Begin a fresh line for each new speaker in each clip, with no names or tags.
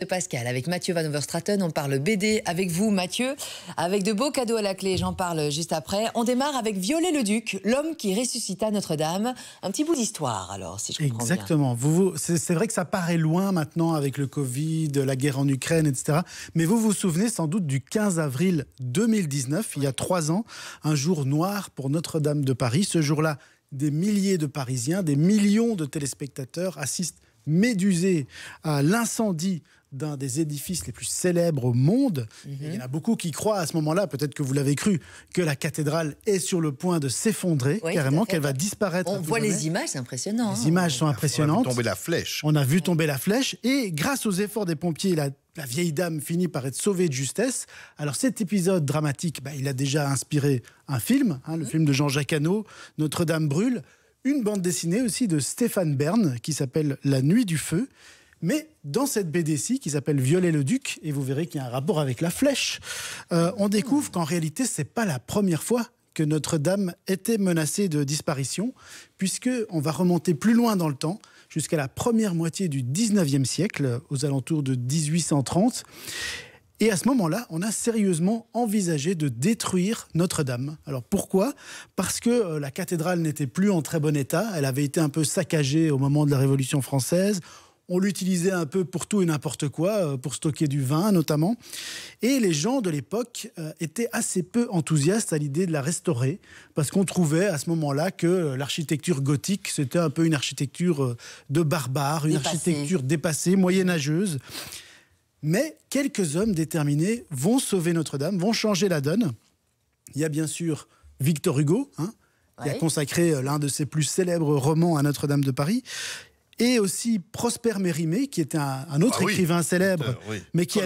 Pascal, avec Mathieu Van Overstraten, on parle BD avec vous Mathieu, avec de beaux cadeaux à la clé, j'en parle juste après. On démarre avec Viollet-le-Duc, l'homme qui ressuscita Notre-Dame. Un petit bout d'histoire alors, si je comprends bien.
Exactement, c'est vrai que ça paraît loin maintenant avec le Covid, la guerre en Ukraine, etc. Mais vous vous souvenez sans doute du 15 avril 2019, il y a 3 ans, un jour noir pour Notre-Dame de Paris. Ce jour-là, des milliers de Parisiens, des millions de téléspectateurs assistent médusés à l'incendie d'un des édifices les plus célèbres au monde. Il y en a beaucoup qui croient à ce moment-là, peut-être que vous l'avez cru, que la cathédrale est sur le point de s'effondrer, carrément, qu'elle va disparaître.
On voit les images, c'est impressionnant.
Les images sont impressionnantes.
On a vu tomber la flèche.
On a vu tomber la flèche et grâce aux efforts des pompiers, la vieille dame finit par être sauvée de justesse. Alors cet épisode dramatique, il a déjà inspiré un film, le film de Jean-Jacques Hano, Notre-Dame brûle, une bande dessinée aussi de Stéphane Bern qui s'appelle La Nuit du Feu. Mais dans cette BD-ci, qui s'appelle Viollet-le-Duc, et vous verrez qu'il y a un rapport avec la flèche, on découvre qu'en réalité, ce n'est pas la première fois que Notre-Dame était menacée de disparition, puisqu'on va remonter plus loin dans le temps, jusqu'à la première moitié du 19e siècle, aux alentours de 1830. Et à ce moment-là, on a sérieusement envisagé de détruire Notre-Dame. Alors pourquoi ? Parce que la cathédrale n'était plus en très bon état, elle avait été un peu saccagée au moment de la Révolution française. On l'utilisait un peu pour tout et n'importe quoi, pour stocker du vin notamment. Et les gens de l'époque étaient assez peu enthousiastes à l'idée de la restaurer, parce qu'on trouvait à ce moment-là que l'architecture gothique, c'était un peu une architecture de barbares, une architecture dépassée, moyenâgeuse. Mais quelques hommes déterminés vont sauver Notre-Dame, vont changer la donne. Il y a bien sûr Victor Hugo, qui a consacré l'un de ses plus célèbres romans à Notre-Dame de Paris. Et aussi Prosper Mérimée, qui était un autre écrivain célèbre, mais qui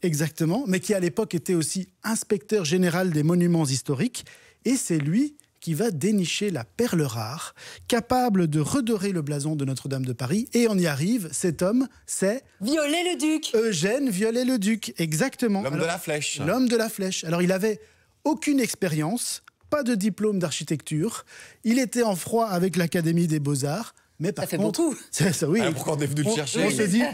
exactement, mais qui à l'époque était aussi inspecteur général des monuments historiques. Et c'est lui qui va dénicher la perle rare, capable de redorer le blason de Notre-Dame de Paris. Et on y arrive, cet homme, c'est...
Viollet-le-Duc.
Eugène Viollet-le-Duc, exactement.
L'homme de la flèche.
L'homme de la flèche. Alors il avait aucune expérience, pas de diplôme d'architecture. Il était en froid avec l'Académie des Beaux-Arts. Mais par
ça fait
contre,
beaucoup.
Oui.
Alors pourquoi on est venu le chercher?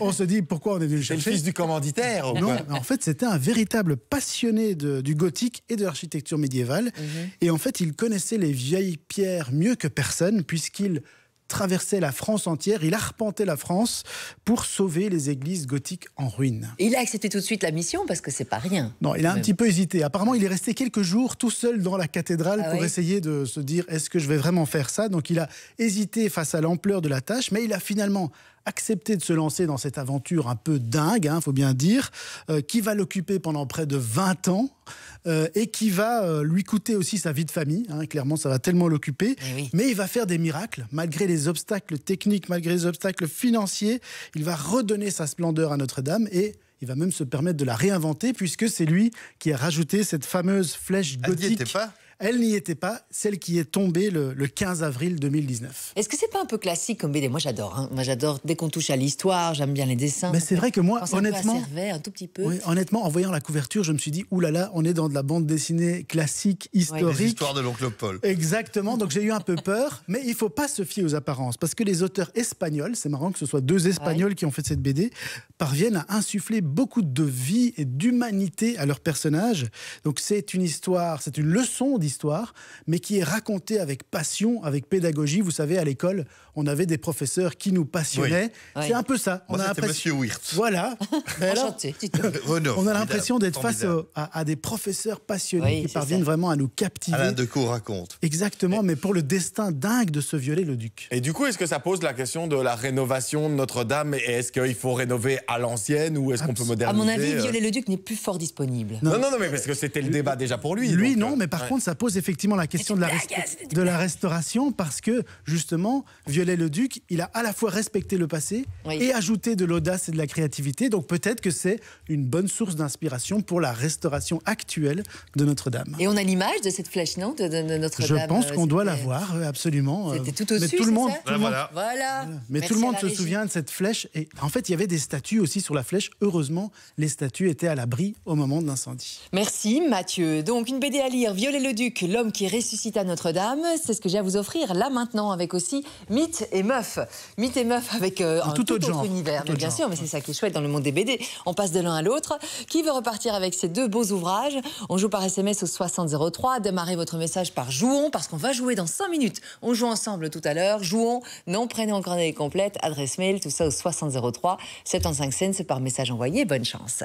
On se dit pourquoi on est venu le chercher.
C'est le fils du commanditaire.
Non, en fait, c'était un véritable passionné du gothique et de l'architecture médiévale. Et en fait, il connaissait les vieilles pierres mieux que personne, puisqu'il traversait la France entière, il arpentait la France pour sauver les églises gothiques en ruine.
Et il a accepté tout de suite la mission parce que c'est pas rien.
Non, il a un petit peu hésité. Apparemment, il est resté quelques jours tout seul dans la cathédrale pour essayer de se dire est-ce que je vais vraiment faire ça? Donc il a hésité face à l'ampleur de la tâche, mais il a finalement accepté de se lancer dans cette aventure un peu dingue, faut bien dire, qui va l'occuper pendant près de 20 ans et qui va lui coûter aussi sa vie de famille. Clairement, ça va tellement l'occuper. Mais il va faire des miracles, malgré les obstacles techniques, malgré les obstacles financiers. Il va redonner sa splendeur à Notre-Dame et il va même se permettre de la réinventer, puisque c'est lui qui a rajouté cette fameuse flèche gothique. Elle n'y était pas, celle qui est tombée le 15 avril 2019.
Est-ce que c'est pas un peu classique comme BD? Moi j'adore. Moi j'adore, dès qu'on touche à l'histoire, j'aime bien les dessins.
Mais c'est vrai que moi, honnêtement,
un tout petit peu.
Oui, honnêtement, en voyant la couverture, je me suis dit, oulala, on est dans de la bande dessinée classique, historique.
Les histoires de l'oncle Paul.
Exactement, donc j'ai eu un peu peur, mais il ne faut pas se fier aux apparences, parce que les auteurs espagnols, c'est marrant que ce soit 2 Espagnols qui ont fait cette BD, parviennent à insuffler beaucoup de vie et d'humanité à leurs personnages. Donc c'est une histoire, c'est une leçon d'histoire, mais qui est racontée avec passion, avec pédagogie. Vous savez, à l'école, on avait des professeurs qui nous passionnaient. C'est un peu ça.
Moi, c'était Monsieur Wirtz.
Voilà.
Enchanté.
On a l'impression d'être face à des professeurs passionnés qui parviennent vraiment à nous captiver.
Alain Decaux raconte.
Exactement, mais pour le destin dingue de ce Viollet-le-Duc.
Et du coup, est-ce que ça pose la question de la rénovation de Notre-Dame? Et est-ce qu'il faut rénover à l'ancienne ou est-ce qu'on peut moderniser?
À mon avis, Viollet-le-Duc n'est plus fort disponible.
Non, mais parce que c'était le débat déjà pour lui.
Lui, non, mais par contre, ça pose effectivement la question de la restauration, parce que, justement, Viollet-le-Duc, il a à la fois respecté le passé et ajouté de l'audace et de la créativité. Donc peut-être que c'est une bonne source d'inspiration pour la restauration actuelle de Notre-Dame.
Et on a l'image de cette flèche, non, de Notre-Dame?
Je pense qu'on doit la voir, absolument.
C'était tout au-dessus,
tout le monde,
voilà.
Mais tout le monde se souvient de cette flèche. Et en fait, il y avait des statues aussi sur la flèche. Heureusement, les statues étaient à l'abri au moment de l'incendie.
Merci Mathieu. Donc une BD à lire, Viollet-le-Duc. Viollet-le-Duc, l'homme qui ressuscita Notre-Dame. C'est ce que j'ai à vous offrir là maintenant, avec aussi Mythe et Meuf. Mythe et Meuf avec un tout autre
genre.
univers,
Tout
mais
autre
bien
genre.
sûr, mais c'est ça qui est chouette dans le monde des BD. On passe de l'un à l'autre. Qui veut repartir avec ces deux beaux ouvrages? On joue par SMS au 6003. Démarrez votre message par jouons, parce qu'on va jouer dans 5 minutes. On joue ensemble tout à l'heure. Jouons, nom, prénom, coordonnées complètes, adresse mail, tout ça au 6003. 75 cents par message envoyé. Bonne chance.